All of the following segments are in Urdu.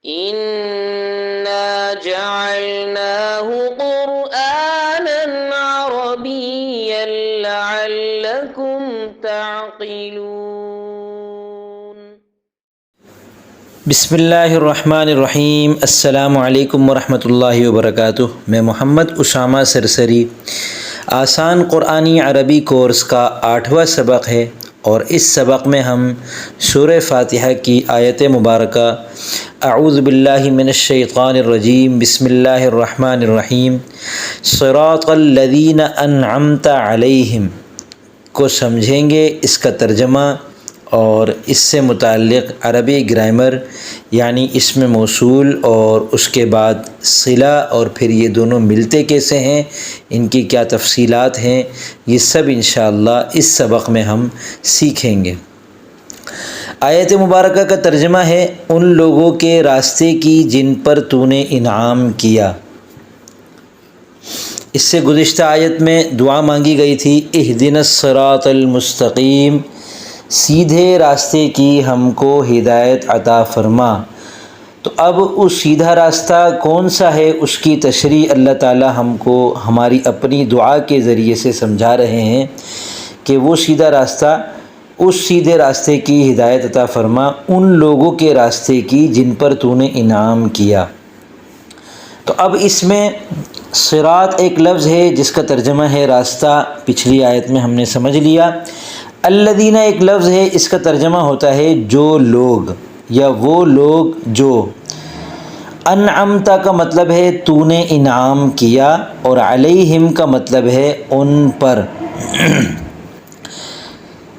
إنا جعلناه قرآنا عربيا لعلكم تعقلون۔ بسم اللہ الرحمن الرحیم۔ السلام علیکم ورحمۃ اللہ وبرکاتہ۔ میں محمد اسامہ سرسری آسان قرآنی عربی کورس کا 8واں سبق ہے، اور اس سبق میں ہم سورہ فاتحہ کی آیت مبارکہ اعوذ باللہ من الشیطان الرجیم بسم اللہ الرحمن الرحیم صراط الذین انعمت علیہم کو سمجھیں گے، اس کا ترجمہ اور اس سے متعلق عربی گرامر، یعنی اسم موصول اور اس کے بعد صلہ، اور پھر یہ دونوں ملتے کیسے ہیں، ان کی کیا تفصیلات ہیں، یہ سب انشاءاللہ اس سبق میں ہم سیکھیں گے۔ آیت مبارکہ کا ترجمہ ہے ان لوگوں کے راستے کی جن پر تو نے انعام کیا۔ اس سے گزشتہ آیت میں دعا مانگی گئی تھی، اہدنا الصراط المستقیم، سیدھے راستے کی ہم کو ہدایت عطا فرما۔ تو اب اس سیدھا راستہ کون سا ہے، اس کی تشریح اللہ تعالی ہم کو ہماری اپنی دعا کے ذریعے سے سمجھا رہے ہیں کہ وہ سیدھا راستہ، اس سیدھے راستے کی ہدایت عطا فرما ان لوگوں کے راستے کی جن پر تو نے انعام کیا۔ تو اب اس میں صراط ایک لفظ ہے جس کا ترجمہ ہے راستہ، پچھلی آیت میں ہم نے سمجھ لیا۔ الذین ایک لفظ ہے، اس کا ترجمہ ہوتا ہے جو لوگ یا وہ لوگ جو۔ انعمت کا مطلب ہے تو نے انعام کیا، اور علیہم کا مطلب ہے ان پر۔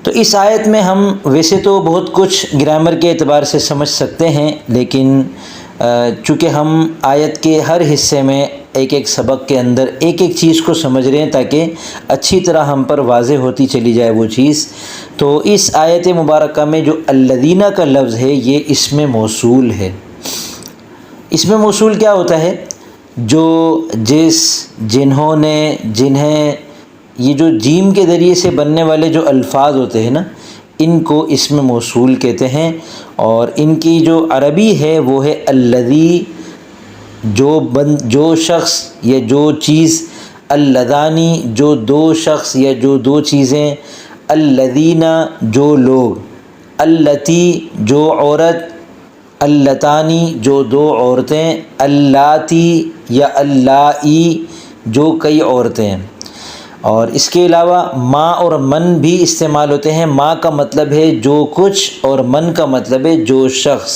تو اس آیت میں ہم ویسے تو بہت کچھ گرامر کے اعتبار سے سمجھ سکتے ہیں، لیکن چونکہ ہم آیت کے ہر حصے میں ایک ایک سبق کے اندر ایک ایک چیز کو سمجھ رہے ہیں تاکہ اچھی طرح ہم پر واضح ہوتی چلی جائے وہ چیز، تو اس آیت مبارکہ میں جو الذین کا لفظ ہے یہ اسم موصول ہے۔ اسم موصول کیا ہوتا ہے؟ جو، جس، جنہوں نے، جنہیں، یہ جو جیم کے ذریعے سے بننے والے جو الفاظ ہوتے ہیں نا، ان کو اسم موصول کہتے ہیں، اور ان کی جو عربی ہے وہ ہے الذی، جو شخص یا جو چیز، اللذانی جو دو شخص یا جو دو چیزیں، الذین جو لوگ، اللتی جو عورت، اللتانی جو دو عورتیں، اللاتی یا اللائی جو کئی عورتیں۔ اور اس کے علاوہ ما اور من بھی استعمال ہوتے ہیں۔ ما کا مطلب ہے جو کچھ، اور من کا مطلب ہے جو شخص۔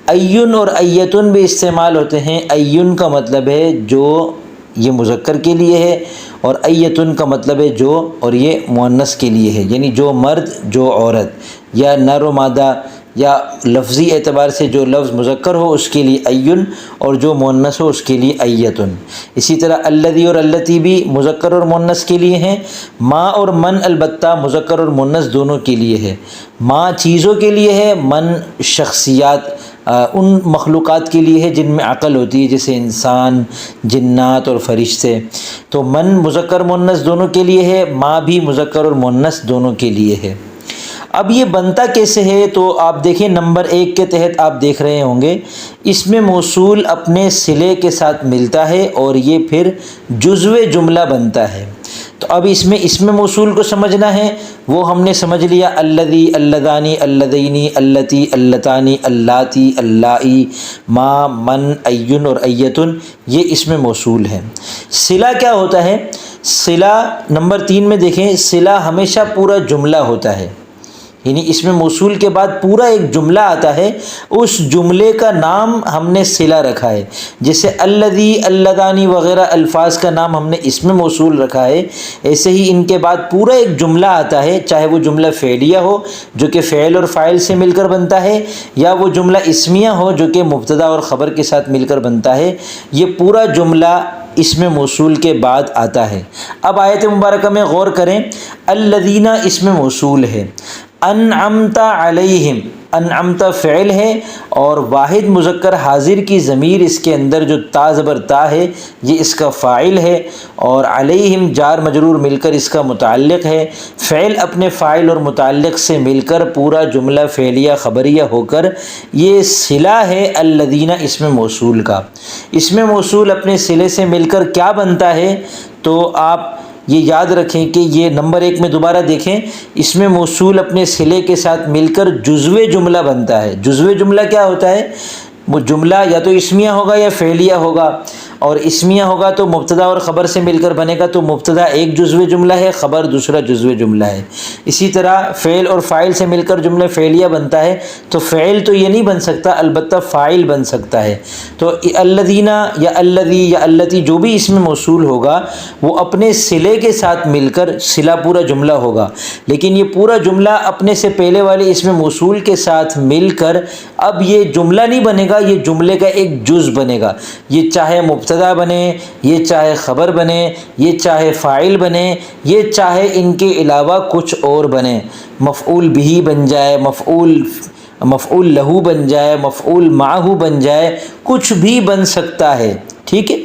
این اور ایتن بھی استعمال ہوتے ہیں۔ این کا مطلب ہے جو، یہ مذکر کے لیے ہے، اور ایتن کا مطلب ہے جو، اور یہ مؤنث کے لیے ہے، یعنی جو مرد جو عورت، یا نر و مادہ، یا لفظی اعتبار سے جو لفظ مذکر ہو اس کے لیے این، اور جو مؤنث ہو اس کے لیے ایتن۔ اسی طرح الذی اور اللتی بھی مذکر اور مؤنث کے لیے ہیں۔ ما اور من البتہ مذکر اور مؤنث دونوں کے لیے ہے۔ ما چیزوں کے لیے ہے، من شخصیات، ان مخلوقات کے لیے ہے جن میں عقل ہوتی ہے، جیسے انسان، جنات اور فرشتے۔ تو من مذکر مؤنث دونوں کے لیے ہے، ما بھی مذکر اور مؤنث دونوں کے لیے ہے۔ اب یہ بنتا کیسے ہے؟ تو آپ دیکھیں نمبر 1 کے تحت آپ دیکھ رہے ہوں گے، اسم موصول اپنے صلے کے ساتھ ملتا ہے اور یہ پھر جزو جملہ بنتا ہے۔ تو اب اس میں اسم موصول کو سمجھنا ہے، وہ ہم نے سمجھ لیا، الذی، اللذانی، اللذینی، اللتی، اللتانی، اللاتی، اللائی، ما، من، این اور ایتن، یہ اسم موصول ہے۔ صلہ کیا ہوتا ہے؟ صلہ نمبر 3 میں دیکھیں، صلہ ہمیشہ پورا جملہ ہوتا ہے، یعنی اسم موصول کے بعد پورا ایک جملہ آتا ہے، اس جملے کا نام ہم نے صلہ رکھا ہے۔ جیسے الذی، اللذانی وغیرہ الفاظ کا نام ہم نے اسم موصول رکھا ہے، ایسے ہی ان کے بعد پورا ایک جملہ آتا ہے، چاہے وہ جملہ فعلیہ ہو جو کہ فعل اور فاعل سے مل کر بنتا ہے، یا وہ جملہ اسمیہ ہو جو کہ مبتدا اور خبر کے ساتھ مل کر بنتا ہے۔ یہ پورا جملہ اسم موصول کے بعد آتا ہے۔ اب آیت مبارکہ میں غور کریں، الذین اسم موصول ہے، انعمت علیہم انعمت فعل ہے اور واحد مذکر حاضر کی ضمیر اس کے اندر جو تا زبر تا ہے یہ اس کا فاعل ہے، اور علیہم جار مجرور مل کر اس کا متعلق ہے۔ فعل اپنے فاعل اور متعلق سے مل کر پورا جملہ فعلیہ خبریہ ہو کر یہ صلہ ہے الذین اسم موصول کا۔ اسم موصول اپنے صلے سے مل کر کیا بنتا ہے؟ تو آپ یہ یاد رکھیں کہ یہ نمبر 1 میں دوبارہ دیکھیں، اسم موصول اپنے صلے کے ساتھ مل کر جزو جملہ بنتا ہے۔ جزو جملہ کیا ہوتا ہے؟ وہ جملہ یا تو اسمیہ ہوگا یا فعلیہ ہوگا، اور اسمیہ ہوگا تو مبتدا اور خبر سے مل کر بنے گا، تو مبتدا ایک جزو جملہ ہے، خبر دوسرا جزو جملہ ہے۔ اسی طرح فعل اور فاعل سے مل کر جملہ فعلیہ بنتا ہے، تو فعل تو یہ نہیں بن سکتا، البتہ فاعل بن سکتا ہے۔ تو الذین یا الذی یا اللتی جو بھی اسم موصول ہوگا وہ اپنے صلے کے ساتھ مل کر صلہ پورا جملہ ہوگا، لیکن یہ پورا جملہ اپنے سے پہلے والے اسم موصول کے ساتھ مل کر اب یہ جملہ نہیں بنے گا، یہ جملے کا ایک جز بنے گا۔ یہ چاہے مبتدا بنے، یہ چاہے خبر بنے، یہ چاہے فاعل بنے، یہ چاہے ان کے علاوہ کچھ اور بنے، مفعول بہ بن جائے، مفعول لہو بن جائے، مفعول معہ بن جائے، کچھ بھی بن سکتا ہے، ٹھیک ہے۔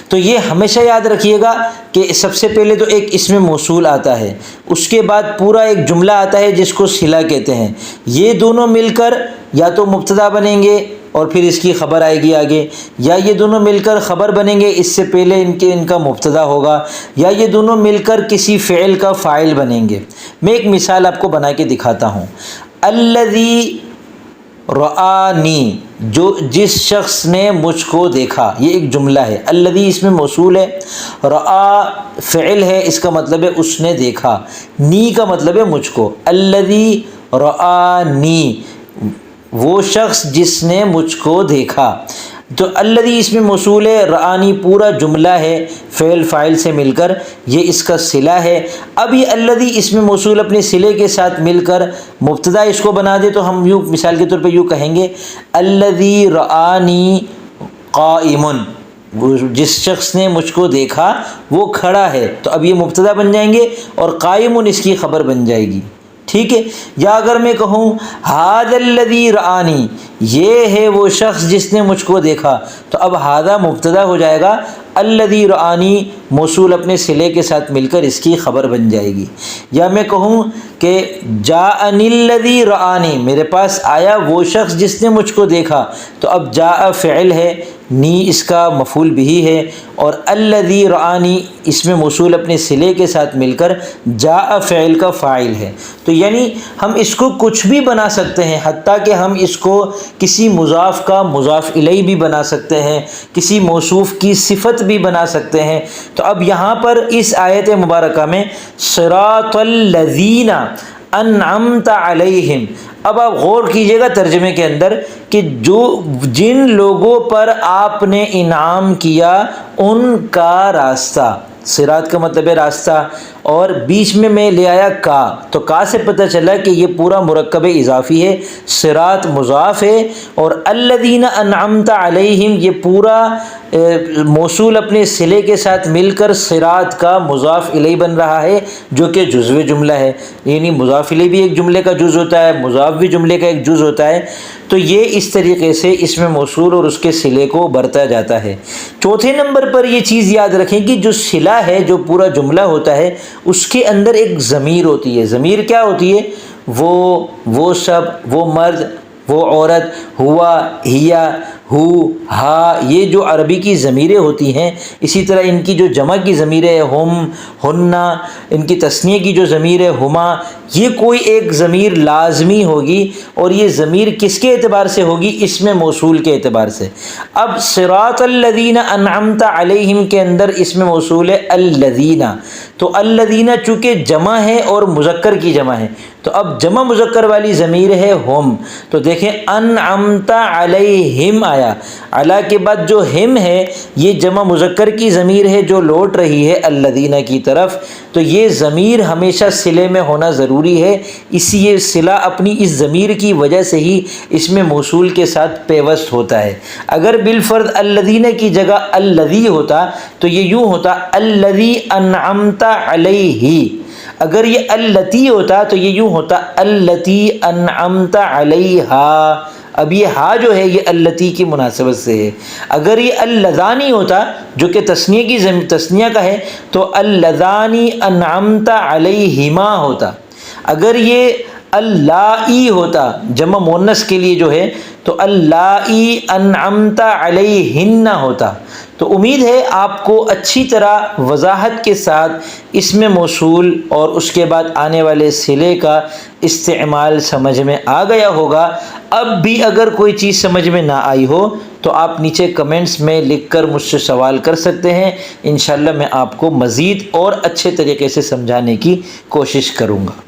تو یہ ہمیشہ یاد رکھیے گا کہ سب سے پہلے تو ایک اسم موصول آتا ہے، اس کے بعد پورا ایک جملہ آتا ہے جس کو صلہ کہتے ہیں۔ یہ دونوں مل کر یا تو مبتدا بنیں گے اور پھر اس کی خبر آئے گی آگے، یا یہ دونوں مل کر خبر بنیں گے، اس سے پہلے ان کا مبتدا ہوگا، یا یہ دونوں مل کر کسی فعل کا فاعل بنیں گے۔ میں ایک مثال آپ کو بنا کے دکھاتا ہوں۔ الذی رآنی، جو جس شخص نے مجھ کو دیکھا، یہ ایک جملہ ہے۔ الذی اس میں موصول ہے، رآ فعل ہے، اس کا مطلب ہے اس نے دیکھا، نی کا مطلب ہے مجھ کو۔ الذی رآنی، وہ شخص جس نے مجھ کو دیکھا۔ تو الذی اس میں موصول ہے، رآنی پورا جملہ ہے، فعل فاعل سے مل کر یہ اس کا صلہ ہے۔ اب یہ الذی اس میں موصول اپنے صلے کے ساتھ مل کر مبتدا اس کو بنا دے تو ہم یوں مثال کے طور پہ یوں کہیں گے الذی رآنی قائم، جس شخص نے مجھ کو دیکھا وہ کھڑا ہے، تو اب یہ مبتدا بن جائیں گے اور قائم اس کی خبر بن جائے گی، ٹھیک ہے۔ یا اگر میں کہوں ھذا الذی رآنی، یہ ہے وہ شخص جس نے مجھ کو دیکھا، تو اب ھذا مبتدا ہو جائے گا، الذی رآنی موصول اپنے صلے کے ساتھ مل کر اس کی خبر بن جائے گی۔ یا میں کہوں کہ جاءنی الذی رآنی، میرے پاس آیا وہ شخص جس نے مجھ کو دیکھا، تو اب جاء فعل ہے، نی اس کا مفعول بہ ہے، اور الذی رآنی اس میں موصول اپنے صلے کے ساتھ مل کر جاء فعل کا فاعل ہے۔ تو یعنی ہم اس کو کچھ بھی بنا سکتے ہیں، حتیٰ کہ ہم اس کو کسی مضاف کا مضاف الیہ بھی بنا سکتے ہیں، کسی موصوف کی صفت بھی بنا سکتے ہیں۔ تو اب یہاں پر اس آیت مبارکہ میں صراط الذین انعمت علیہم، اب آپ غور کیجئے گا ترجمے کے اندر کہ جن لوگوں پر آپ نے انعام کیا ان کا راستہ، صراط کا مطلب ہے راستہ، اور بیچ میں لے آیا کا، تو کا سے پتہ چلا کہ یہ پورا مرکب اضافی ہے، صراط مضاف ہے، اور الذین انعمت علیہم یہ پورا موصول اپنے صلے کے ساتھ مل کر صراط کا مضاف الیہ بن رہا ہے، جو کہ جزو جملہ ہے، یعنی مضاف الیہ بھی ایک جملے کا جز ہوتا ہے، مضاف بھی جملے کا ایک جز ہوتا ہے۔ تو یہ اس طریقے سے اس میں موصول اور اس کے صلے کو برتا جاتا ہے۔ چوتھے نمبر پر یہ چیز یاد رکھیں کہ جو صلہ ہے، جو پورا جملہ ہوتا ہے، اس کے اندر ایک ضمیر ہوتی ہے۔ ضمیر کیا ہوتی ہے؟ وہ سب، وہ مرد، وہ عورت، ہوا، ہیا، ہو، ہا، یہ جو عربی کی ضمیریں ہوتی ہیں، اسی طرح ان کی جو جمع کی ضمیریں ہیں، ہم، ہننا، ان کی تثنیہ کی جو ضمیر ہے ہما، یہ کوئی ایک ضمیر لازمی ہوگی، اور یہ ضمیر کس کے اعتبار سے ہوگی؟ اسم موصول کے اعتبار سے۔ اب صراط الذین انعمت علیہم کے اندر اسم موصول ہے الذین، تو الذین چونکہ جمع ہے اور مذکر کی جمع ہے، تو اب جمع مذکر والی ضمیر ہے ہم، تو دیکھیں انعمت علیہم آیا، علی کے بعد جو ہم ہے یہ جمع مذکر کی ضمیر ہے جو لوٹ رہی ہے الذین کی طرف، تو یہ ضمیر ہمیشہ صلے میں ہونا ضروری ہے، اسی یہ صلہ اپنی اس ضمیر کی وجہ سے ہی اس میں موصول کے ساتھ پیوست ہوتا ہے۔ اگر بالفرض الذین کی جگہ الذی ہوتا تو یہ یوں ہوتا الذی انعمت علیہ، اگر یہ اللتی ہوتا تو یہ یوں ہوتا اللتی انعمت علیہا، اب یہ ہا جو ہے یہ اللتی کی مناسبت سے ہے۔ اگر یہ اللذانی ہوتا جو کہ تثنیہ کا ہے تو اللذانی انعمت علیہما ہوتا۔ اگر یہ اللائی ہوتا جمع مؤنث کے لیے جو ہے تو اللائی انعمت علیہن ہوتا۔ تو امید ہے آپ کو اچھی طرح وضاحت کے ساتھ اسم موصول اور اس کے بعد آنے والے صلے کا استعمال سمجھ میں آ گیا ہوگا۔ اب بھی اگر کوئی چیز سمجھ میں نہ آئی ہو تو آپ نیچے کمنٹس میں لکھ کر مجھ سے سوال کر سکتے ہیں، انشاءاللہ میں آپ کو مزید اور اچھے طریقے سے سمجھانے کی کوشش کروں گا۔